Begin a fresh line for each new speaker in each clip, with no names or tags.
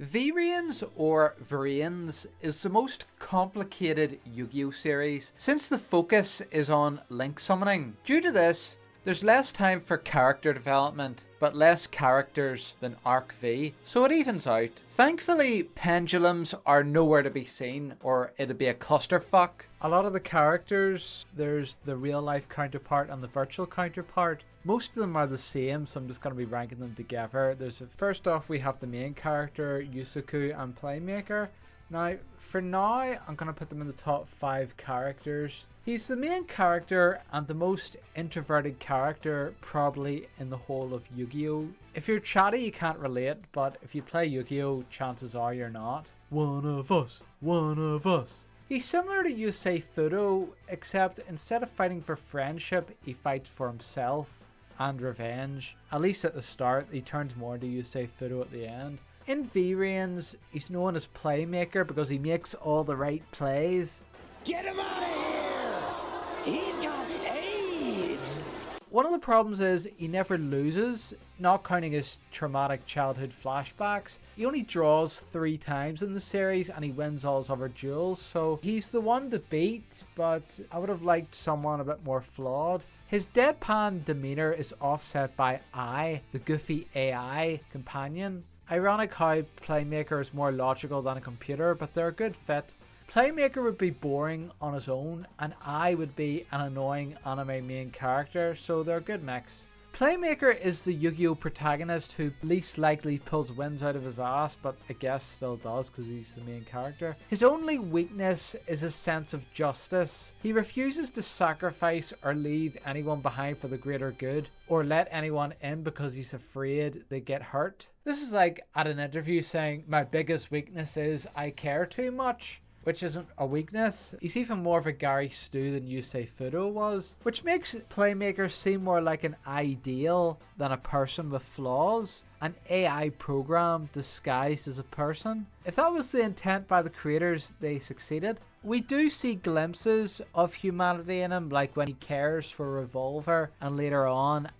VRAINS or VRAINS is the most complicated Yu-Gi-Oh series since the focus is on link summoning. Due to this, there's less time for character development, but less characters than Arc V, so it evens out. Thankfully, pendulums are nowhere to be seen, or it'd be a clusterfuck. A lot of the characters, there's the real life counterpart and the virtual counterpart. Most of them are the same, so I'm just going to be ranking them together. First off, we have the main character, Yusaku and Playmaker. Now, for now, I'm going to put them in the top 5 characters. He's the main character and the most introverted character probably in the whole of Yu-Gi-Oh! If you're chatty, you can't relate, but if you play Yu-Gi-Oh! Chances are you're not. One of us, one of us. He's similar to Yusei Fudo, except instead of fighting for friendship, he fights for himself and revenge. At least at the start, he turns more into Yusei Fudo at the end. In VRAINS, he's known as Playmaker because he makes all the right plays.
Get him out of here! He's got AIDS!
One of the problems is he never loses, not counting his traumatic childhood flashbacks. He only draws 3 times in the series and he wins all his other duels, so he's the one to beat, but I would have liked someone a bit more flawed. His deadpan demeanor is offset by I, the goofy AI companion. Ironic how Playmaker is more logical than a computer, but they're a good fit. Playmaker would be boring on his own, and I would be an annoying anime main character, so they're a good mix. Playmaker is the Yu-Gi-Oh! Protagonist who least likely pulls wins out of his ass, but I guess still does because he's the main character. His only weakness is his sense of justice. He refuses to sacrifice or leave anyone behind for the greater good, or let anyone in because he's afraid they get hurt. This is like at an interview saying, "My biggest weakness is I care too much," which isn't a weakness. He's even more of a Gary Stu than Yusei Fudo was, which makes Playmaker seem more like an ideal than a person with flaws, an AI program disguised as a person. If that was the intent by the creators, they succeeded. We do see glimpses of humanity in him, like when he cares for Revolver and later on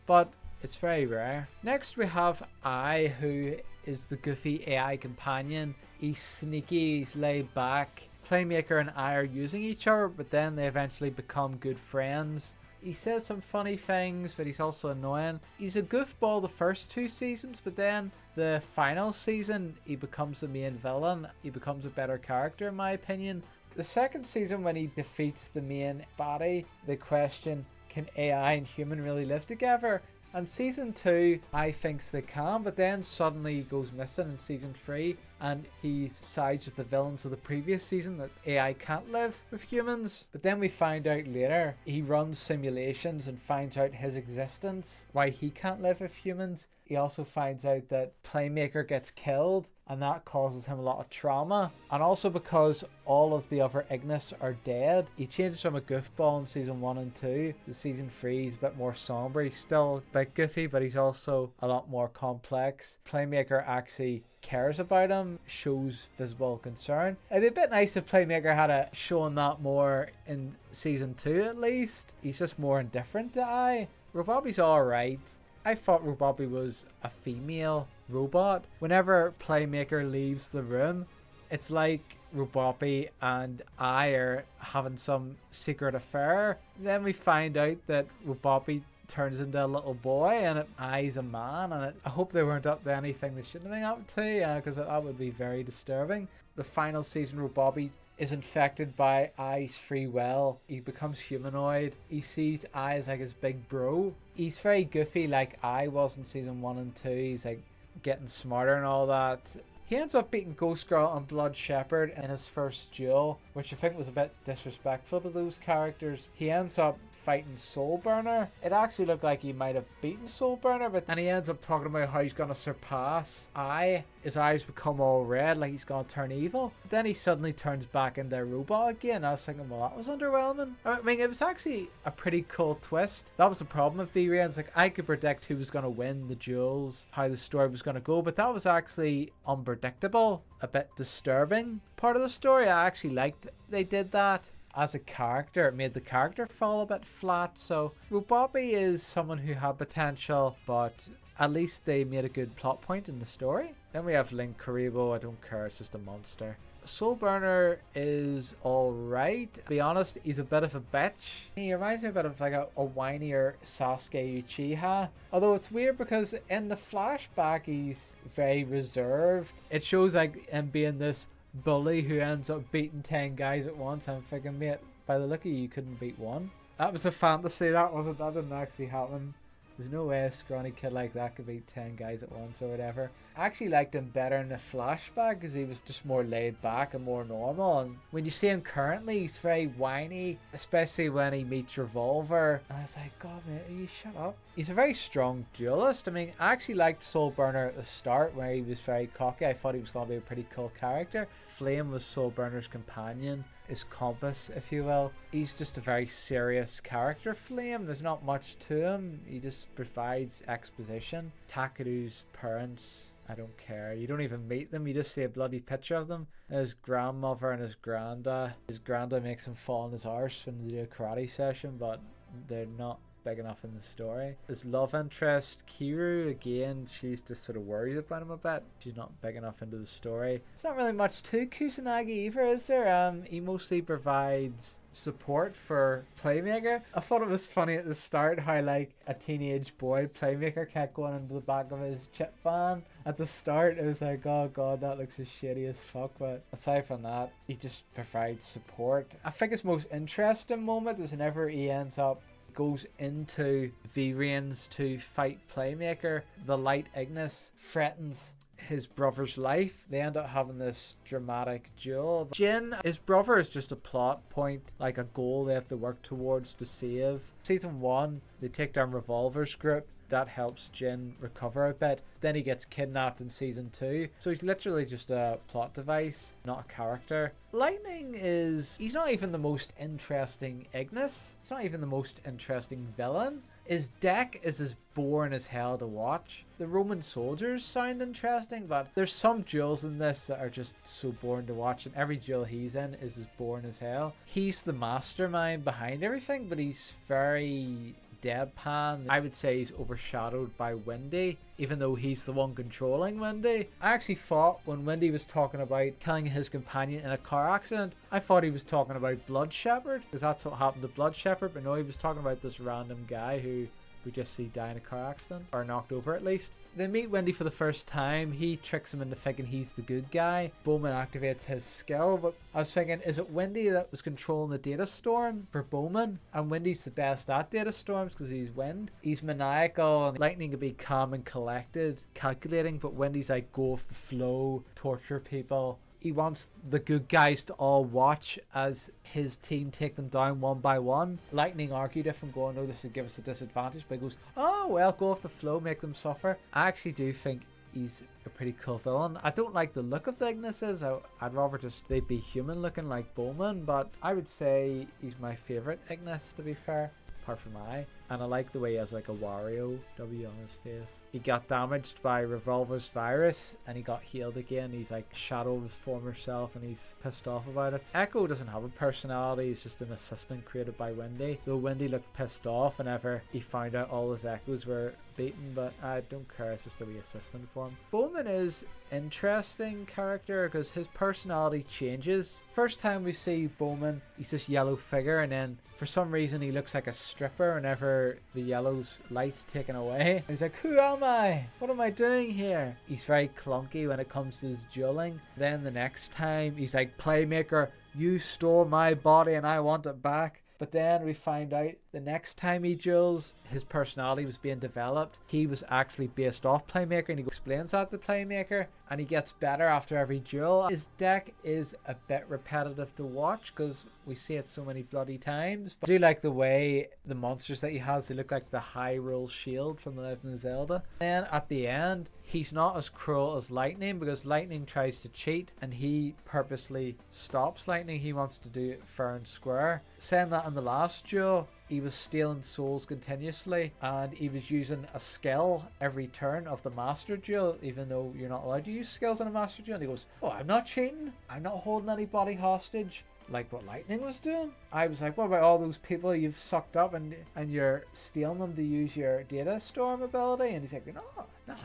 but it's very rare. Next we have I, who is the goofy AI companion. He's sneaky, he's laid back. Playmaker and I are using each other, but then they eventually become good friends. He says some funny things, but he's also annoying. He's a goofball the first 2 seasons, but then the final season, he becomes the main villain. He becomes a better character, in my opinion. The second season, when he defeats the main baddie, they question, can AI and human really live together? And season 2, I thinks they can, but then suddenly he goes missing in season 3 and he sides with the villains of the previous season that AI can't live with humans. But then we find out later he runs simulations and finds out his existence, why he can't live with humans. He also finds out that Playmaker gets killed and that causes him a lot of trauma. And also because all of the other Ignis are dead, he changes from a goofball in season 1 and 2. The season 3 he's a bit more somber. He's still a bit goofy, but he's also a lot more complex. Playmaker actually cares about him, shows visible concern. It'd be a bit nice if Playmaker had shown that more in season 2 at least. He's just more indifferent to I. Robobi's alright. I thought Robobi was a female robot. Whenever Playmaker leaves the room, it's like Robobi and I are having some secret affair. Then we find out that Robobi turns into a little boy and I's a man, and I hope they weren't up to anything they shouldn't have been up to, because that would be very disturbing. The final season, Robobi is infected by I's free will. He becomes humanoid. He sees I as like his big bro. He's very goofy like I was in season 1 and 2. He's like getting smarter and all that. He ends up beating Ghost Girl and Blood Shepherd in his first duel, which I think was a bit disrespectful to those characters. He ends up fighting Soul Burner. It actually looked like he might have beaten Soul Burner, and he ends up talking about how he's going to surpass I. His eyes become all red, like he's going to turn evil. But then he suddenly turns back into a robot again. I was thinking, well, that was underwhelming. I mean, it was actually a pretty cool twist. That was the problem with VRAINS. Like, I could predict who was going to win the duels, how the story was going to go, but that was actually unpredictable, a bit disturbing. Part of the story I actually liked they did that. As a character, it made the character fall a bit flat. So Robobi is someone who had potential, but at least they made a good plot point in the story. Then we have Link Karibo. I don't care, it's just a monster. Soulburner is alright. To be honest, he's a bit of a bitch. He reminds me a bit of like a whinier Sasuke Uchiha. Although it's weird because in the flashback he's very reserved. It shows like him being this bully who ends up beating 10 guys at once. I'm thinking, mate, by the look of you couldn't beat one. That was a fantasy, that didn't actually happen. There's no way a scrawny kid like that could beat 10 guys at once or whatever. I actually liked him better in the flashback because he was just more laid back and more normal. And when you see him currently, he's very whiny, especially when he meets Revolver. And I was like, God, man, you shut up. He's a very strong duelist. I mean, I actually liked Soulburner at the start where he was very cocky. I thought he was going to be a pretty cool character. Flame was Soulburner's companion, his compass, if you will. He's just a very serious character, Flame. There's not much to him. He just provides exposition. Takeru's parents, I don't care. You don't even meet them. You just see a bloody picture of them. His grandmother and his granda. His granda makes him fall on his arse when they do a karate session, but they're not big enough in the story. His love interest, Kiru, again, she's just sort of worried about him a bit. She's not big enough into the story. There's not really much to Kusanagi either, is there? He mostly provides support for Playmaker. I thought it was funny at the start how like a teenage boy Playmaker kept going into the back of his chip van. At the start it was like, oh god, that looks as shitty as fuck, but aside from that, he just provides support. I think his most interesting moment is whenever he ends up goes into VRAINS to fight Playmaker. The light Ignis threatens his brother's life. They end up having this dramatic duel. Jin, his brother, is just a plot point, like a goal they have to work towards to save. Season 1, they take down Revolver's group. That helps Jin recover a bit. Then he gets kidnapped in season 2. So he's literally just a plot device, not a character. Lightning he's not even the most interesting Ignis. He's not even the most interesting villain. His deck is as boring as hell to watch. The Roman soldiers sound interesting, but there's some duels in this that are just so boring to watch, and every duel he's in is as boring as hell. He's the mastermind behind everything, but he's very deadpan. I would say he's overshadowed by Wendy, even though he's the one controlling Wendy. I actually thought when Wendy was talking about killing his companion in a car accident, I thought he was talking about Blood Shepherd, because that's what happened to Blood Shepherd, but no, he was talking about this random guy who we just see die in a car accident, or knocked over at least. They meet Wendy for the first time. He tricks him into thinking he's the good guy. Bowman activates his skill, but I was thinking, is it Wendy that was controlling the data storm for Bowman? And Wendy's the best at data storms because he's wind. He's maniacal, and Lightning can be calm and collected, calculating, but Wendy's like go with the flow, torture people. He wants the good guys to all watch as his team take them down one by one. Lightning argued if I'm going, no, this would give us a disadvantage, but he goes, oh well, go off the flow, make them suffer. I actually do think he's a pretty cool villain. I don't like the look of the Ignises. I'd rather just they'd be human looking like Bowman, but I would say he's my favourite Ignis, to be fair, apart from I. And I like the way he has like a Wario W on his face. He got damaged by Revolver's virus and he got healed again. He's like shadow of his former self and he's pissed off about it. Echo doesn't have a personality. He's just an assistant created by Wendy. Though Wendy looked pissed off whenever he found out all his Echoes were beaten, but I don't care. It's just a wee assistant for him. Bowman is interesting character because his personality changes. First time we see Bowman, he's this yellow figure, and then for some reason he looks like a stripper whenever the yellow's light's taken away. He's like, who am I? What am I doing here? He's very clunky when it comes to his dueling. Then the next time he's like, Playmaker, you stole my body and I want it back. But then we find out the next time he duels, his personality was being developed. He was actually based off Playmaker, and he explains that to Playmaker, and he gets better after every duel. His deck is a bit repetitive to watch because we see it so many bloody times. But I do like the way the monsters that he has, they look like the Hyrule Shield from The Legend of Zelda. And at the end, he's not as cruel as Lightning because Lightning tries to cheat and he purposely stops Lightning. He wants to do it fair and square. Saying that in the last duel, he was stealing souls continuously and he was using a skill every turn of the master duel, even though you're not allowed to use skills in a master duel. And he goes, oh, I'm not cheating, I'm not holding anybody hostage, like what Lightning was doing. I was like, what about all those people you've sucked up and you're stealing them to use your data storm ability? And he's like, no,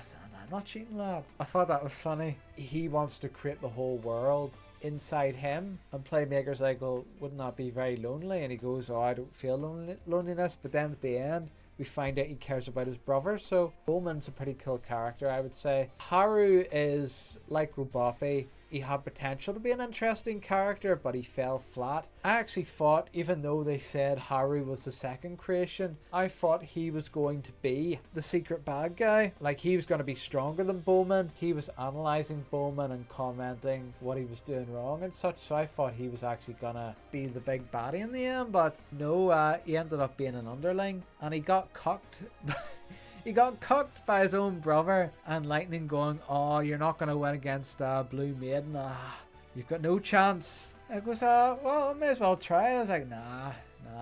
son, I'm not cheating, lad. I thought that was funny. He wants to create the whole world inside him, and Playmaker's like, well, wouldn't that be very lonely? And he goes, oh, I don't feel loneliness. But then at the end we find out he cares about his brother. So Bowman's a pretty cool character, I would say. Haru is like Robopi. He had potential to be an interesting character, but he fell flat. I actually thought, even though they said Haru was the second creation, I thought he was going to be the secret bad guy. Like, he was going to be stronger than Bowman. He was analysing Bowman and commenting what he was doing wrong and such, so I thought he was actually going to be the big baddie in the end, but no, he ended up being an underling, and he got cucked. He got cucked by his own brother, and Lightning going, oh, you're not going to win against Blue Maiden. You've got no chance. And it goes, well, I may as well try. I was like, nah,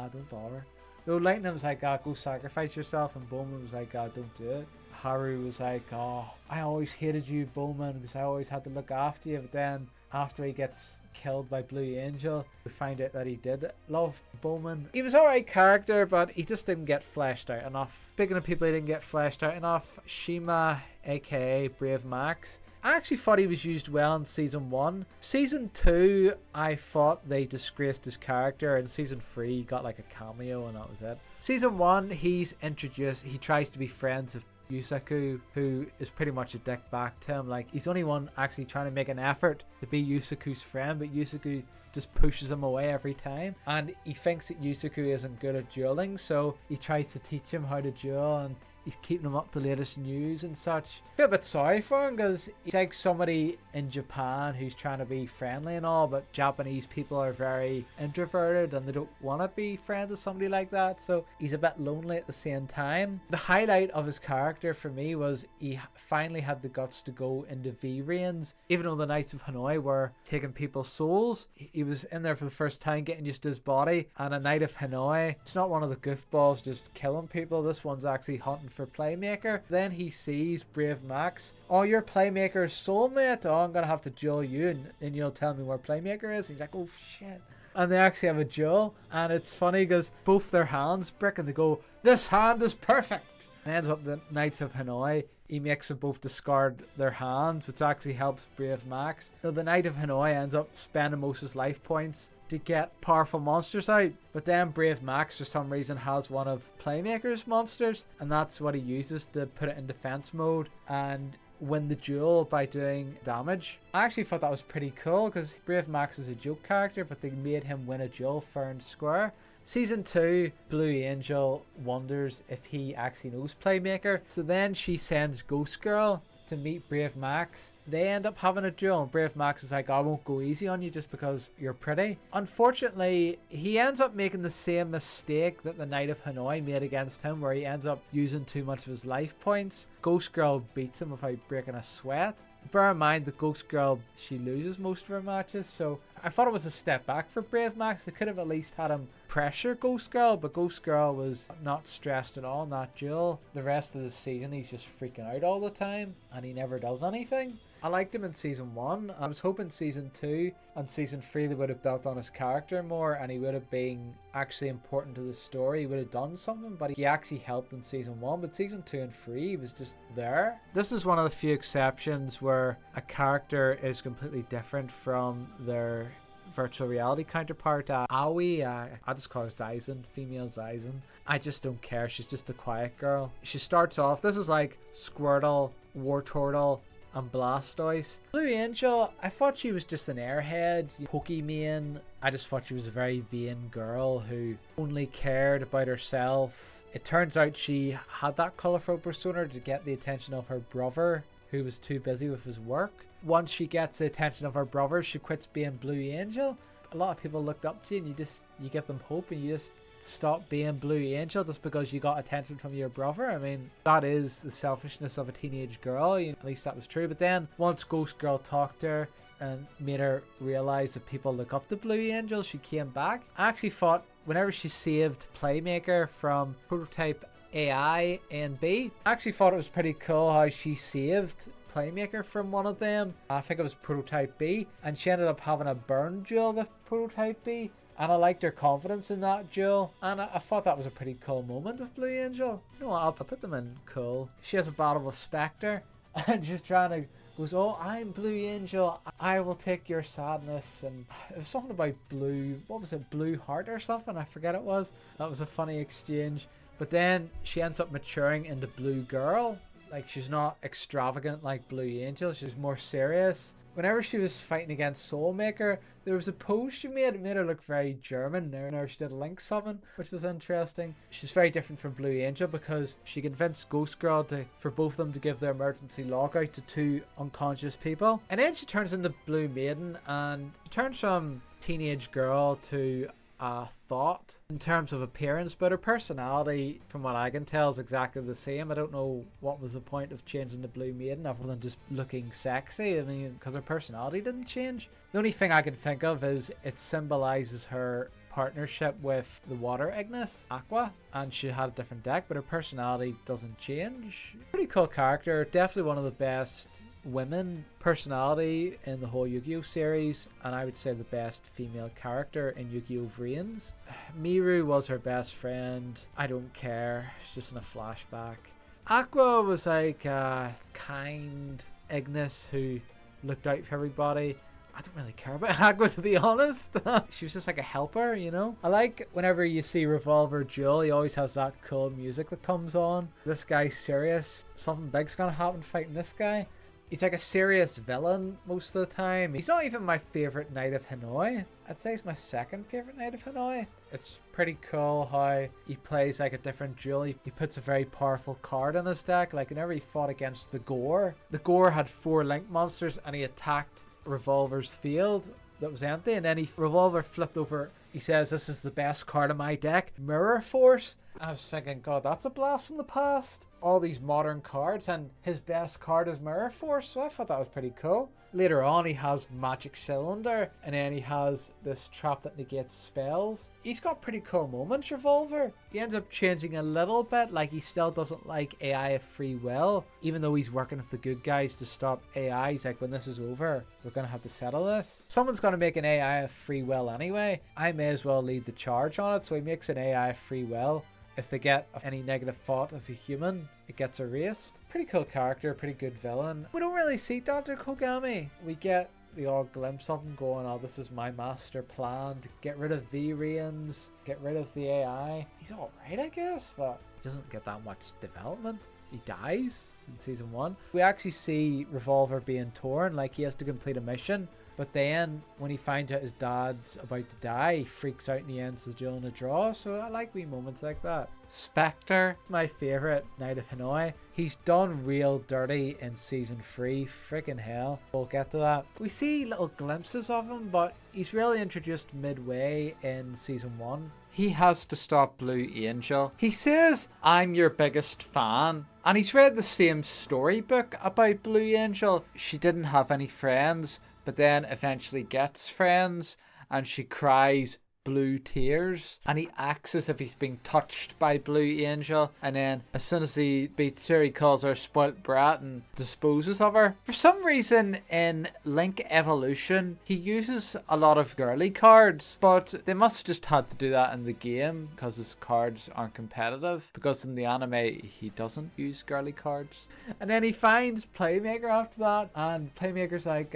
don't bother. No, Lightning was like, go sacrifice yourself, and Bowman was like, don't do it. Haru was like, oh, I always hated you, Bowman, because I always had to look after you. But then after he gets killed by Blue Angel, we find out that he did love Bowman. He was alright character, but he just didn't get fleshed out enough. Speaking of people who didn't get fleshed out enough, Shima, aka Brave Max. I actually thought he was used well in season 1. Season 2, I thought they disgraced his character. In season 3, he got like a cameo and that was it. Season 1, he's introduced, he tries to be friends with Yusaku, who is pretty much a dick back to him. Like, he's the only one actually trying to make an effort to be Yusaku's friend, but Yusaku just pushes him away every time, and he thinks that Yusaku isn't good at dueling, so he tries to teach him how to duel, and he's keeping him up to the latest news and such. I feel a bit sorry for him, because he's like somebody in Japan who's trying to be friendly and all, but Japanese people are very introverted and they don't want to be friends with somebody like that, so he's a bit lonely at the same time. The highlight of his character for me was he finally had the guts to go into VRAINS. Even though the Knights of Hanoi were taking people's souls, he was in there for the first time getting used to his body, and a Knight of Hanoi, it's not one of the goofballs just killing people, this one's actually hunting for Playmaker. Then he sees Brave Max. Oh, you're Playmaker's soulmate. Oh, I'm gonna have to duel you, and then you'll tell me where Playmaker is. He's like, oh shit. And they actually have a duel, and it's funny because both their hands break and they go, this hand is perfect. And ends up the Knights of Hanoi, he makes them both discard their hands, which actually helps Brave Max. Now the Knight of Hanoi ends up spending most of his life points to get powerful monsters out, but then Brave Max for some reason has one of Playmaker's monsters, and that's what he uses to put it in defense mode and win the duel by doing damage. I actually thought that was pretty cool, because Brave Max is a joke character, but they made him win a duel fair and square. Season 2, Blue Angel wonders if he actually knows Playmaker, so then she sends Ghost Girl to meet Brave Max. They end up having a duel, and Brave Max is like, I won't go easy on you just because you're pretty. Unfortunately, he ends up making the same mistake that the Knight of Hanoi made against him, where he ends up using too much of his life points. Ghost Girl beats him without breaking a sweat. Bear in mind the Ghost Girl, she loses most of her matches, so I thought it was a step back for Brave Max. They could have at least had him pressure Ghost Girl, but Ghost Girl was not stressed at all in that duel. The rest of the season he's just freaking out all the time and he never does anything. I liked him in season 1. I was hoping season 2 and season 3 they would have built on his character more and he would have been actually important to the story. He would have done something, but he actually helped in season 1. But season 2 and 3 he was just there. This is one of the few exceptions where a character is completely different from their virtual reality counterpart. Aoi, I just call her Zaizen, female Zaizen. I just don't care. She's just a quiet girl. She starts off, this is like Squirtle, Wartortle, and Blastoise. Blue Angel, I thought she was just an airhead, Pokemon. I just thought she was a very vain girl who only cared about herself. It turns out she had that colourful persona to get the attention of her brother, who was too busy with his work. Once she gets the attention of her brother, she quits being Blue Angel. A lot of people looked up to you and you give them hope and you just stop being Blue Angel just because you got attention from your brother. I mean, that is the selfishness of a teenage girl. At least that was true. But then once Ghost Girl talked to her and made her realize that people look up to Blue Angel, she came back. I actually thought whenever she saved Playmaker from prototype AI and B. I actually thought it was pretty cool how she saved Playmaker from one of them. I think it was Prototype B, and she ended up having a burn duel with Prototype B. And I liked her confidence in that duel. And I thought that was a pretty cool moment of Blue Angel. You know what, I'll put them in cool. She has a battle with Spectre. And she's trying to, goes, oh, I'm Blue Angel. I will take your sadness. And it was something about blue, what was it, Blue Heart or something? I forget it was. That was a funny exchange. But then she ends up maturing into Blue Girl. Like, she's not extravagant like Blue Angel. She's more serious. Whenever she was fighting against Soulmaker, there was a pose she made. It made her look very German. Now she did a Link summon, which was interesting. She's very different from Blue Angel because she convinced Ghost Girl for both of them to give their emergency lockout to 2 unconscious people. And then she turns into Blue Maiden and turns from teenage girl to thought in terms of appearance, but her personality, from what I can tell, is exactly the same. I don't know what was the point of changing the Blue Maiden other than just looking sexy. I mean, because her personality didn't change. The only thing I can think of is it symbolizes her partnership with the water Ignis, Aqua, and she had a different deck, but her personality doesn't change. Pretty cool character, definitely one of the best women personality in the whole Yu-Gi-Oh series, and I would say the best female character in Yu-Gi-Oh VRAINS. Miru was her best friend. I don't care, it's just in a flashback. Aqua was like a kind Ignis who looked out for everybody. I don't really care about Aqua, to be honest. She was just like a helper, you know. I like whenever you see Revolver Duel, he always has that cool music that comes on. This guy's serious, something big's gonna happen fighting this guy. He's like a serious villain most of the time. He's not even my favorite Knight of Hanoi. I'd say he's my second favorite Knight of Hanoi. It's pretty cool how he plays like a different duel. He puts a very powerful card in his deck. Like whenever he fought against the Gore had 4 Link Monsters and he attacked Revolver's field that was empty, and then Revolver flipped over. He says, this is the best card in my deck, Mirror Force. I was thinking, God, that's a blast from the past. All these modern cards, and his best card is Mirror Force, so I thought that was pretty cool. Later on, he has Magic Cylinder, and then he has this trap that negates spells. He's got pretty cool moments, Revolver. He ends up changing a little bit, like he still doesn't like AI of free will, even though he's working with the good guys to stop AI. He's like, when this is over, we're going to have to settle this. Someone's going to make an AI of free will anyway. I may as well lead the charge on it, so he makes an AI of free will. If they get any negative thought of a human, it gets erased. Pretty cool character, pretty good villain. We don't really see Dr. Kogami. We get the odd glimpse of him going, oh, this is my master plan to get rid of VRAINS, get rid of the AI. He's alright, I guess, but he doesn't get that much development. He dies in season 1. We actually see Revolver being torn, like he has to complete a mission. But then, when he finds out his dad's about to die, he freaks out and he ends the duel in a draw. So I like wee moments like that. Spectre, my favourite Knight of Hanoi. He's done real dirty in season 3. Freaking hell. We'll get to that. We see little glimpses of him, but he's really introduced midway in season 1. He has to stop Blue Angel. He says, I'm your biggest fan. And he's read the same storybook about Blue Angel. She didn't have any friends, but then eventually gets friends, and she cries blue tears, and he acts as if he's being touched by Blue Angel, and then as soon as he beats her, he calls her a spoilt brat and disposes of her. For some reason in Link Evolution, he uses a lot of girly cards, but they must have just had to do that in the game because his cards aren't competitive, because in the anime he doesn't use girly cards. And then he finds Playmaker after that, and Playmaker's like,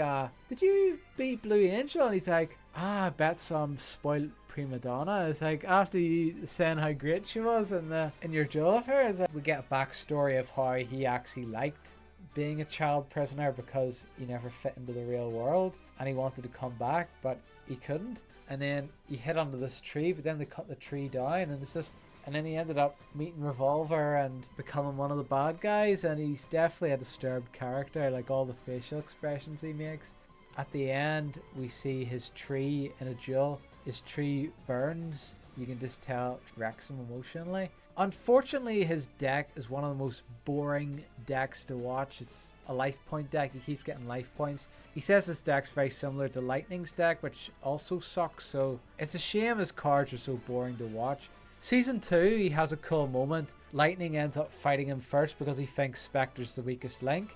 did you beat Blue Angel? And he's like, I bet some spoiled prima donna. It's like, after you saying how great she was in your duel with her, it's like we get a backstory of how he actually liked being a child prisoner because he never fit into the real world, and he wanted to come back but he couldn't, and then he hid under this tree, but then they cut the tree down, and it's just, and then he ended up meeting Revolver and becoming one of the bad guys, and he's definitely a disturbed character, like all the facial expressions he makes. At the end, we see his tree in a duel. His tree burns. You can just tell it wrecks him emotionally. Unfortunately, his deck is one of the most boring decks to watch. It's a life point deck. He keeps getting life points. He says his deck's very similar to Lightning's deck, which also sucks. So it's a shame his cards are so boring to watch. Season 2, he has a cool moment. Lightning ends up fighting him first because he thinks Spectre's the weakest link.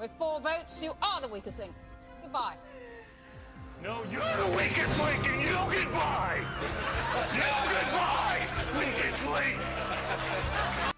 With 4 votes, you are the weakest link. Goodbye.
No, you're the weakest link and you goodbye! You goodbye, weakest link!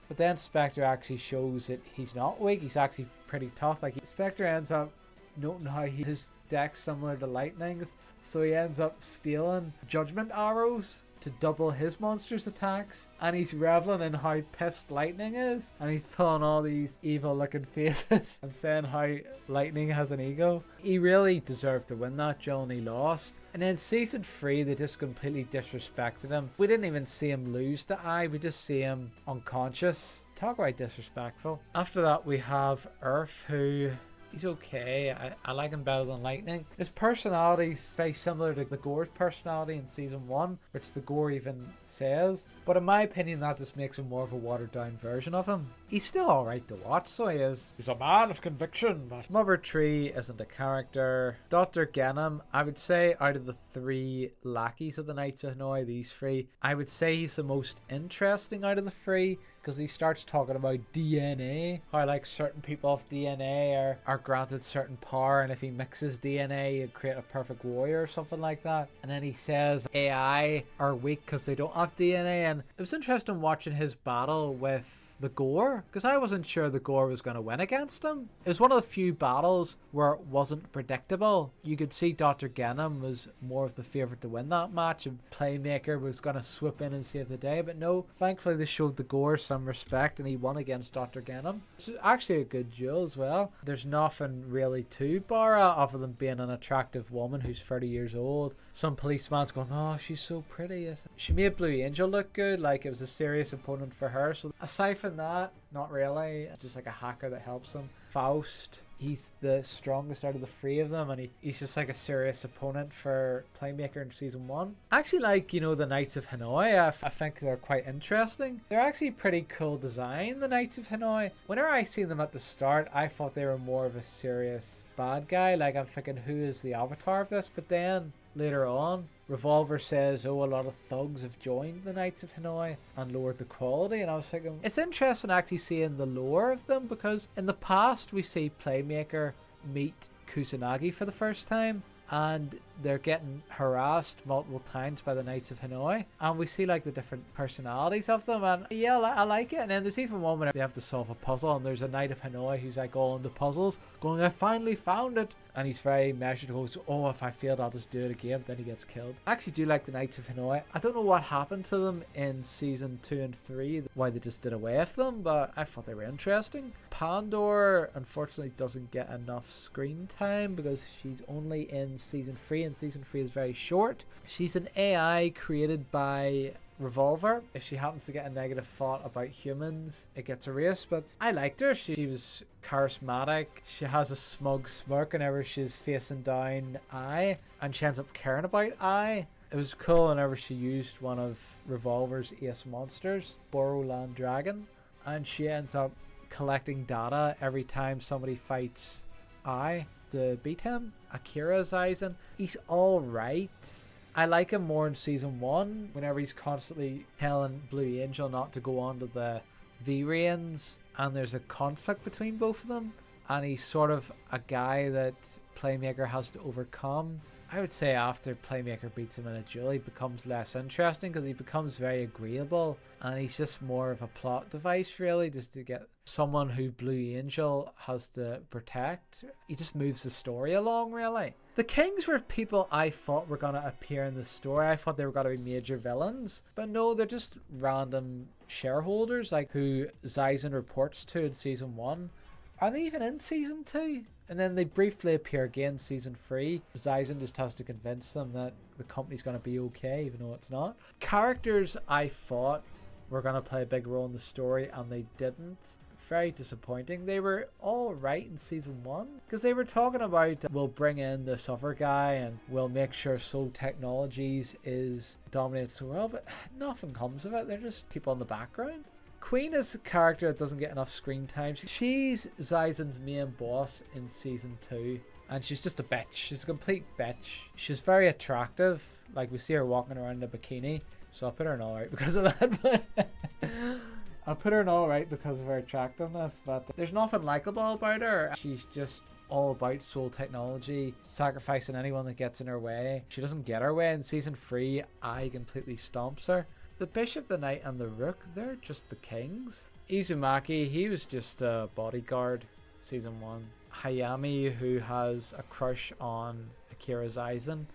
But then Spectre actually shows that he's not weak, he's actually pretty tough. Like, Spectre ends up noting how his deck's similar to Lightning's, so he ends up stealing judgment arrows to double his monster's attacks, and he's reveling in how pissed Lightning is, and he's pulling all these evil looking faces and saying how Lightning has an ego. He really deserved to win that duel and he lost. And then season 3, they just completely disrespected him. We didn't even see him lose to Ai, we just see him unconscious. Talk about disrespectful. After that we have Earth, who he's okay. I like him better than Lightning. His personality's very similar to the Gore's personality in season 1, which the Gore even says. But in my opinion, that just makes him more of a watered down version of him. He's still alright to watch, so he is. He's a man of conviction. But Mother Tree isn't a character. Dr. Genom, I would say out of the 3 lackeys of the Knights of Hanoi, these 3, I would say he's the most interesting out of the 3. Because he starts talking about DNA, how like certain people of DNA are granted certain power, and if he mixes DNA he'd create a perfect warrior or something like that. And then he says AI are weak because they don't have DNA, and it was interesting watching his battle with the Gore, because I wasn't sure the Gore was going to win against him. It was one of the few battles where it wasn't predictable. You could see Dr. Genom was more of the favourite to win that match, and Playmaker was going to swoop in and save the day, but no, thankfully they showed the Gore some respect and he won against Dr. Genom. It's actually a good duel as well. There's nothing really to Bara other than being an attractive woman who's 30 years old. Some policeman's going, oh, she's so pretty. She made Blue Angel look good, like it was a serious opponent for her. So aside from that, not really. Just like a hacker that helps them. Faust, he's the strongest out of the 3 of them, and he's just like a serious opponent for Playmaker in season 1. Actually, like, you know, the Knights of Hanoi, I think they're quite interesting. They're actually pretty cool design, the Knights of Hanoi. Whenever I seen them at the start, I thought they were more of a serious bad guy. Like, I'm thinking, who is the avatar of this? But then later on, Revolver says, oh, a lot of thugs have joined the Knights of Hanoi and lowered the quality, and I was thinking, it's interesting actually seeing the lore of them, because in the past we see Playmaker meet Kusanagi for the first time, and they're getting harassed multiple times by the Knights of Hanoi, and we see like the different personalities of them, and yeah, I like it. And then there's even one where they have to solve a puzzle, and there's a Knight of Hanoi who's like all into puzzles going, I finally found it, and he's very measured, goes, oh, if I failed I'll just do it again. Then he gets killed. I actually do like the Knights of Hanoi. I don't know what happened to them in season 2 and 3, why they just did away with them, but I thought they were interesting. Pandora unfortunately doesn't get enough screen time because she's only in season 3, and season 3 is very short. She's an AI created by Revolver. If she happens to get a negative thought about humans, it gets erased. But I liked her. She was charismatic. She has a smug smirk whenever she's facing down Ai, and she ends up caring about Ai. It was cool whenever she used one of Revolver's ace monsters, Boroland Dragon, and she ends up collecting data every time somebody fights Ai to beat him. Akira's Aizen, he's alright. I like him more in season 1 whenever he's constantly telling Blue Angel not to go on to the VRAINS, and there's a conflict between both of them, and he's sort of a guy that Playmaker has to overcome. I would say after Playmaker beats him in a duel, he becomes less interesting because he becomes very agreeable, and he's just more of a plot device really, just to get someone who Blue Angel has to protect. He just moves the story along really. The Kings were people I thought were going to appear in the story. I thought they were going to be major villains, but no, they're just random shareholders like who Zaizen reports to in season 1. Are they even in season 2? And then they briefly appear again in season 3. Zaizen just has to convince them that the company's going to be okay, even though it's not. Characters I thought were going to play a big role in the story, and they didn't. Very disappointing. They were all right in season 1 because they were talking about we'll bring in this other guy and we'll make sure Soul Technologies is dominates the world, but nothing comes of it. They're just people in the background. Queen is a character that doesn't get enough screen time. She's Zaizen's main boss in season 2, and she's just a bitch. She's a complete bitch. She's very attractive. Like, we see her walking around in a bikini. So I'll put her in alright because of that. But I'll put her in alright because of her attractiveness. But there's nothing likable about her. She's just all about soul technology, sacrificing anyone that gets in her way. She doesn't get her way. In season 3, Ai completely stomps her. The bishop, the knight, and the rook, they're just the kings. Izumaki, he was just a bodyguard, season 1. Hayami, who has a crush on Akira Aizen.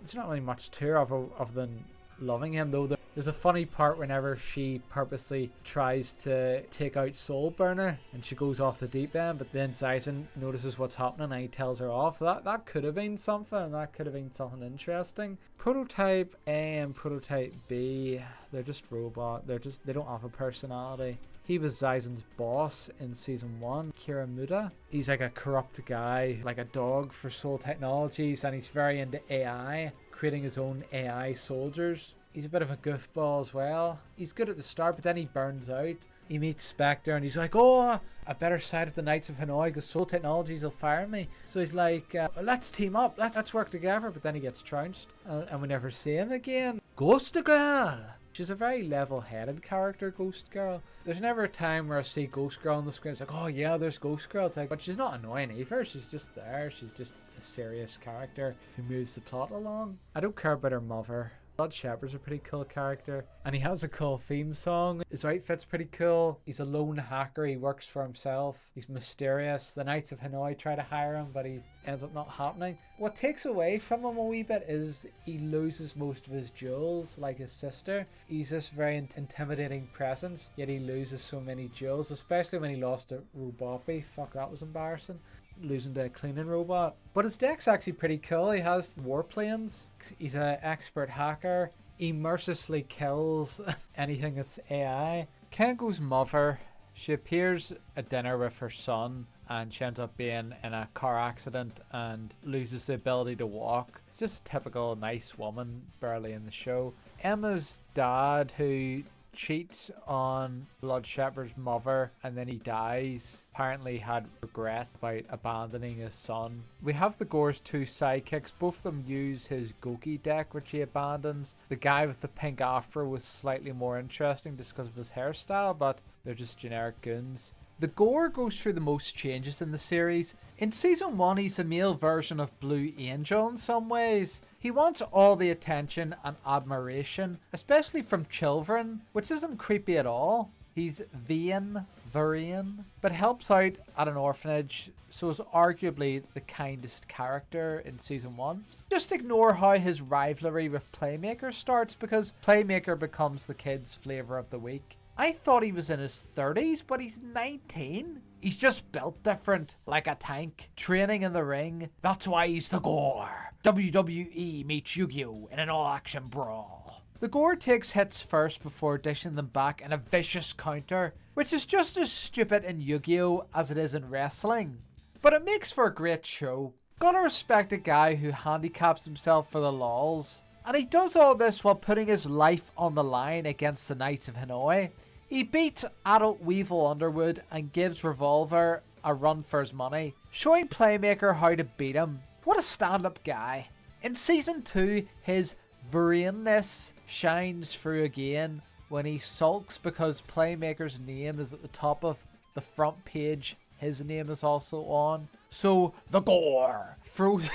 There's not really much to her other than loving him, though. There's a funny part whenever she purposely tries to take out Soul Burner and she goes off the deep end, but then Aizen notices what's happening and he tells her off. That could have been something. That could have been something interesting. Prototype A and Prototype B, they're just robot. They don't have a personality. He was Aizen's boss in season 1, Kiramuda. He's like a corrupt guy, like a dog for soul technologies, and he's very into AI, creating his own AI soldiers. He's a bit of a goofball as well. He's good at the start, but then he burns out. He meets Spectre and he's like, oh, a better side of the Knights of Hanoi because soul technologies will fire me. So he's like, let's team up, let's work together. But then he gets trounced and we never see him again. Ghost Girl. She's a very level-headed character, Ghost Girl. There's never a time where I see Ghost Girl on the screen. It's like, oh yeah, there's Ghost Girl. It's like, but she's not annoying either. She's just there. She's just a serious character who moves the plot along. I don't care about her mother. Blood Shepherd's a pretty cool character, and he has a cool theme song. His outfit's pretty cool. He's a lone hacker. He works for himself. He's mysterious. The Knights of Hanoi try to hire him, but he ends up not happening. What takes away from him a wee bit is he loses most of his jewels, like his sister. He's this very intimidating presence, yet he loses so many jewels, especially when he lost to Robopi. Fuck, that was embarrassing. Losing to a cleaning robot. But his deck's actually pretty cool. He has warplanes. He's an expert hacker. He mercilessly kills anything that's AI. Kengo's mother, she appears at dinner with her son and she ends up being in a car accident and loses the ability to walk. It's just a typical nice woman, barely in the show. Emma's dad, who cheats on Blood Shepherd's mother and then he dies, apparently had regret about abandoning his son. We have the Gore's 2 sidekicks. Both of them use his Goki deck, which he abandons. The guy with the pink afro was slightly more interesting just because of his hairstyle, but they're just generic goons. The Gore goes through the most changes in the series. In season 1, he's a male version of Blue Angel in some ways. He wants all the attention and admiration, especially from children, which isn't creepy at all. He's vain, but helps out at an orphanage, so is arguably the kindest character in season 1. Just ignore how his rivalry with Playmaker starts, because Playmaker becomes the kid's flavour of the week. I thought he was in his 30s, but he's 19. He's just built different, like a tank, training in the ring. That's why he's the Gore. WWE meets Yu-Gi-Oh! In an all-action brawl. The Gore takes hits first before dishing them back in a vicious counter, which is just as stupid in Yu-Gi-Oh! As it is in wrestling. But it makes for a great show. Gotta respect a guy who handicaps himself for the lols. And he does all this while putting his life on the line against the Knights of Hanoi. He beats adult Weevil Underwood and gives Revolver a run for his money, showing Playmaker how to beat him. What a stand-up guy. In season 2, his VRAINS shines through again when he sulks because Playmaker's name is at the top of the front page. His name is also on. So the Gore throws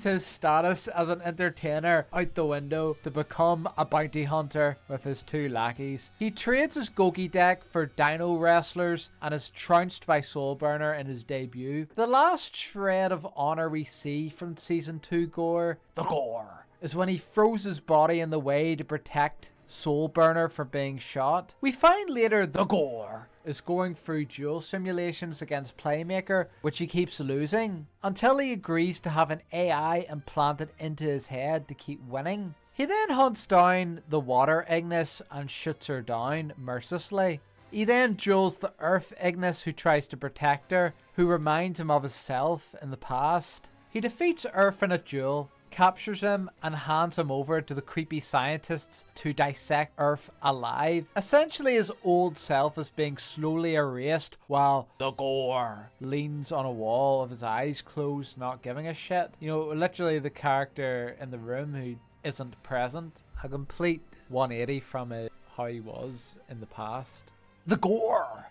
his status as an entertainer out the window to become a bounty hunter with his 2 lackeys. He trades his Goki deck for Dino Wrestlers and is trounced by Soulburner in his debut. The last shred of honor we see from season 2 Gore, the Gore, is when he throws his body in the way to protect Soulburner from being shot. We find later the Gore is going through duel simulations against Playmaker, which he keeps losing, until he agrees to have an AI implanted into his head to keep winning. He then hunts down the Water Ignis and shoots her down mercilessly. He then duels the Earth Ignis, who tries to protect her, who reminds him of himself in the past. He defeats Earth in a duel, captures him and hands him over to the creepy scientists to dissect Earth alive. Essentially his old self is being slowly erased while the Gore leans on a wall with his eyes closed, not giving a shit. You know, literally the character in the room who isn't present. A complete 180 from how he was in the past. The Gore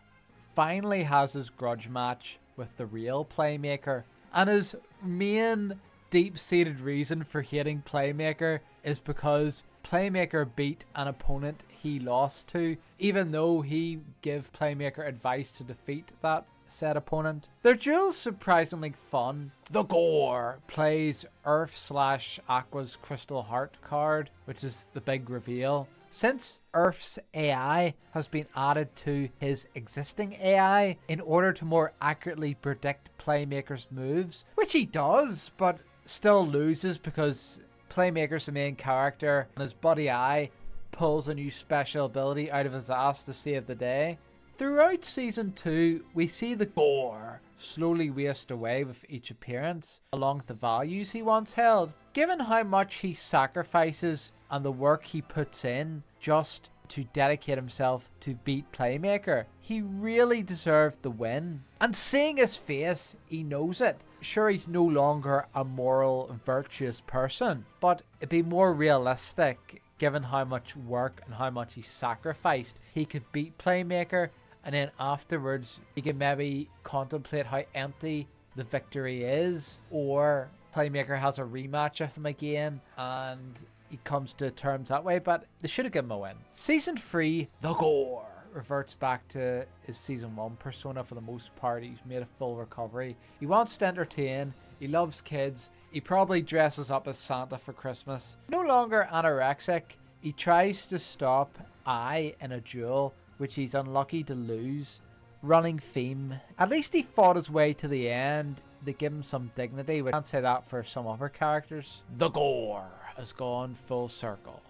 finally has his grudge match with the real Playmaker, and his main deep-seated reason for hating Playmaker is because Playmaker beat an opponent he lost to, even though he gave Playmaker advice to defeat that said opponent. Their duel's surprisingly fun. The Gore plays Earth/Aqua's Crystal Heart card, which is the big reveal. Since Earth's AI has been added to his existing AI in order to more accurately predict Playmaker's moves, which he does, but still loses because Playmaker's the main character and his buddy Eye pulls a new special ability out of his ass to save the day. Throughout Season 2, we see the Gore slowly waste away with each appearance, along with the values he once held. Given how much he sacrifices and the work he puts in just to dedicate himself to beat Playmaker, he really deserved the win. And seeing his face, he knows it. Sure, he's no longer a moral, virtuous person, but it'd be more realistic, given how much work and how much he sacrificed. He could beat Playmaker, and then afterwards he could maybe contemplate how empty the victory is, or Playmaker has a rematch with him again and he comes to terms that way, but they should have given him a win. Season 3, The Gore reverts back to his Season 1 persona for the most part. He's made a full recovery. He wants to entertain, he loves kids, he probably dresses up as Santa for Christmas. No longer anorexic, he tries to stop Eye in a duel, which he's unlucky to lose. Running theme. At least he fought his way to the end. They give him some dignity. We can't say that for some other characters. The Gore has gone full circle,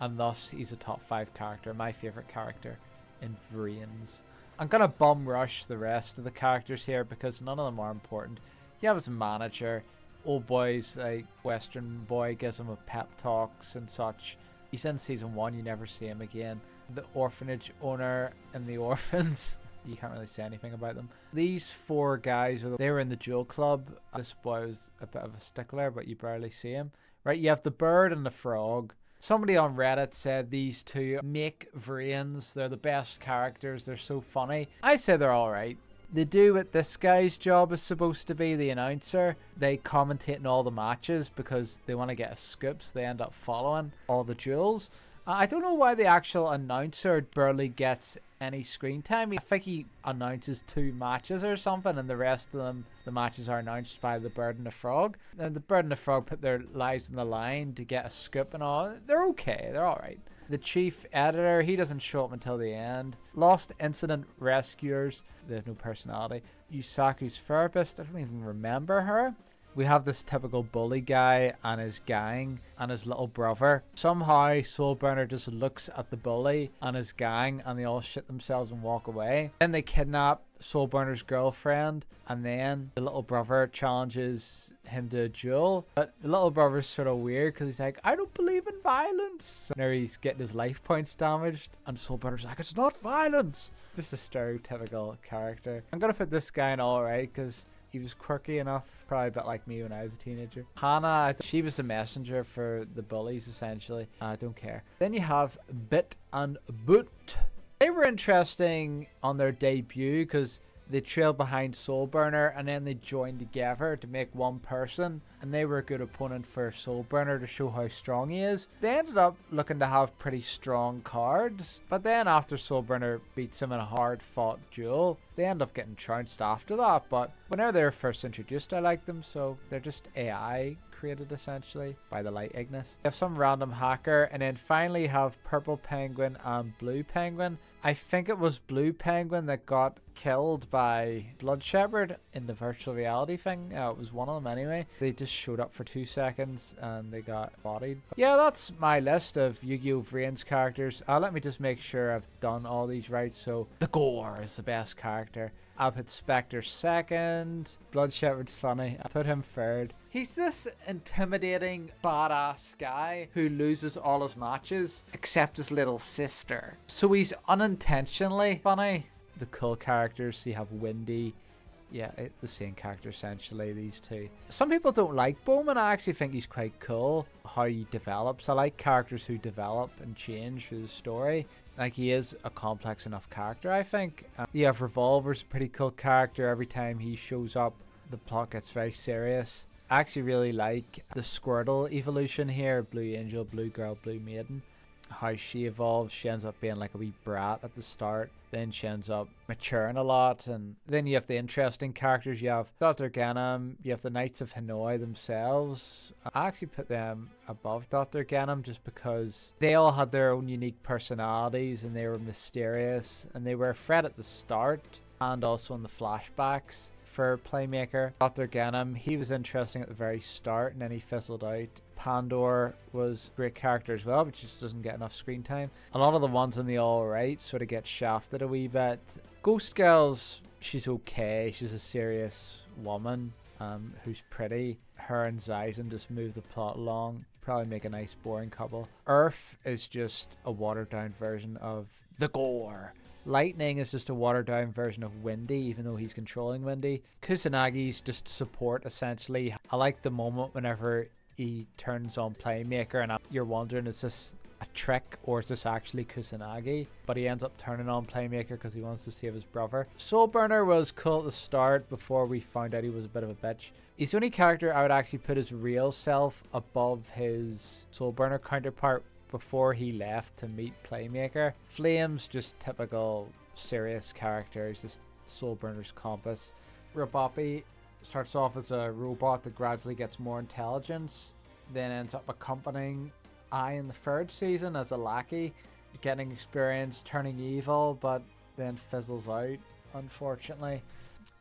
and thus he's a top 5 character, my favourite character in VRAINS. I'm gonna bum rush the rest of the characters here because none of them are important. You have his manager, old boys like Western Boy gives him a pep talks and such. He's in Season 1, you never see him again. The orphanage owner and the orphans, you can't really say anything about them. These 4 guys, they were in the duel club. This boy was a bit of a stickler, but you barely see him. Right, you have the bird and the frog. Somebody on Reddit said these 2 make VRAINS. They're the best characters. They're so funny. I say they're alright. They do what this guy's job is supposed to be, the announcer. They commentate in all the matches because they want to get a scoop, so they end up following all the duels. I don't know why the actual announcer barely gets any screen time. I think he announces 2 matches or something, and the rest of them, the matches are announced by the bird and the frog. And the bird and the frog put their lives on the line to get a scoop and all. They're okay, they're alright. The chief editor, he doesn't show up until the end. Lost Incident Rescuers, they have no personality. Yusaku's therapist, I don't even remember her. We have this typical bully guy and his gang and his little brother. Somehow Soulburner just looks at the bully and his gang and they all shit themselves and walk away. Then they kidnap Soulburner's girlfriend, and then the little brother challenges him to a duel. But the little brother's sort of weird because he's like, I don't believe in violence. And there he's getting his life points damaged, and Soulburner's like, it's not violence. Just a stereotypical character. I'm gonna put this guy in alright because he was quirky enough, probably a bit like me when I was a teenager. Hannah, she was a messenger for the bullies, essentially. I don't care. Then you have Bit and Boot. They were interesting on their debut because they trailed behind Soulburner and then they joined together to make one person, and they were a good opponent for Soulburner to show how strong he is. They ended up looking to have pretty strong cards, but then after Soulburner beats him in a hard fought duel, they end up getting trounced after that. But whenever they were first introduced, I liked them, so they're just AI created essentially by the Light Ignis. You have some random hacker, and then finally you have Purple Penguin and Blue Penguin. I think it was Blue Penguin that got killed by Blood Shepherd in the virtual reality thing. It was one of them anyway. They just showed up for 2 seconds and they got bodied. Yeah, that's my list of Yu-Gi-Oh! VRAINS characters. Let me just make sure I've done all these right. So the Gore is the best character. I'll put Spectre second. Blood Shepherd's funny. I put him third. He's this intimidating, badass guy who loses all his matches except his little sister. So he's unintentionally funny. The cool characters, you have Windy, Yeah, the same character essentially, these two. Some people don't like Bowman. I actually think he's quite cool how he develops. I like characters who develop and change through the story. Like, he is a complex enough character, I think. You have Revolver's a pretty cool character. Every time he shows up, the plot gets very serious. I actually really like the Squirtle evolution here. Blue Angel, Blue Girl, Blue Maiden. How she evolves. She ends up being like a wee brat at the start. Then she ends up maturing a lot. And then you have the interesting characters. You have Dr. Ganem. You have the Knights of Hanoi themselves. I actually put them above Dr. Ganem just because they all had their own unique personalities and they were mysterious. And they were a threat at the start and also in the flashbacks. For Playmaker, Dr. Ganem, he was interesting at the very start and then he fizzled out. Pandor was a great character as well, but just doesn't get enough screen time. A lot of the ones in the alright sort of get shafted a wee bit. Ghost Girls, she's okay. She's a serious woman who's pretty. Her and Zyzen just move the plot along. Probably make a nice boring couple. Earth is just a watered down version of the gore. Lightning is just a watered down version of Windy, even though he's controlling Windy. Kusanagi's just support, essentially. I like the moment whenever he turns on Playmaker and you're wondering, is this a trick or is this actually Kusanagi? But he ends up turning on Playmaker because he wants to save his brother. Soulburner was cool at the start before we found out he was a bit of a bitch. He's the only character I would actually put his real self above his Soulburner counterpart before he left to meet Playmaker. Flame's just typical serious characters, just Soulburner's compass. Raboppy starts off as a robot that gradually gets more intelligence, then ends up accompanying I in the third season as a lackey, getting experience, turning evil, but then fizzles out, unfortunately.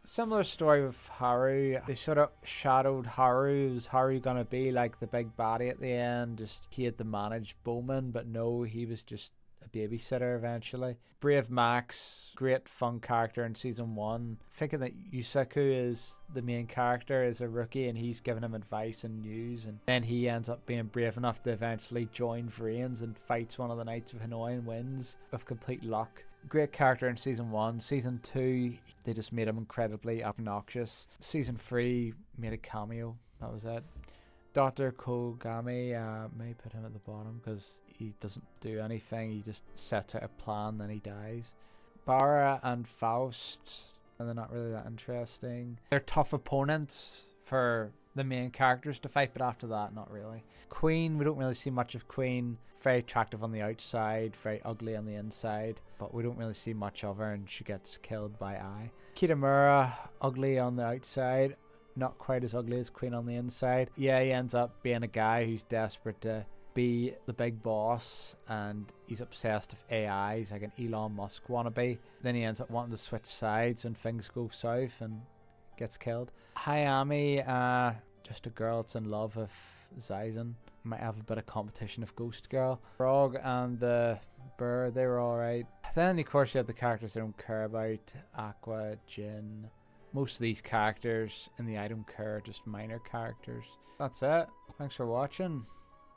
Similar story with Haru. They sort of shadowed Haru. Was Haru gonna be like the big baddie at the end? Just he had to manage Bowman, but no, he was just a babysitter eventually. Brave Max, great fun character in season 1. Thinking that Yusaku is the main character, is a rookie, and he's giving him advice and news, and then he ends up being brave enough to eventually join VRAINS and fights one of the Knights of Hanoi and wins with complete luck. Great character in season 1. Season 2, they just made him incredibly obnoxious. Season 3 made a cameo. That was it. Dr. Kogami, may put him at the bottom because he doesn't do anything. He just sets out a plan, then he dies. Bara and Faust, and they're not really that interesting. They're tough opponents for the main characters to fight, but after that, not really. Queen, we don't really see much of Queen. Very attractive on the outside, very ugly on the inside, but we don't really see much of her, and she gets killed by Ai. Kitamura, ugly on the outside, not quite as ugly as Queen on the inside. Yeah, he ends up being a guy who's desperate to be the big boss, and he's obsessed with AI. He's like an Elon Musk wannabe. Then he ends up wanting to switch sides when things go south and gets killed. Hayami, just a girl that's in love with Zyzen. Might have a bit of competition with Ghost Girl. Frog and the Burr, they were alright. Then of course you have the characters I don't care about. Aqua, Jin. Most of these characters in the I don't care, just minor characters. That's it. Thanks for watching.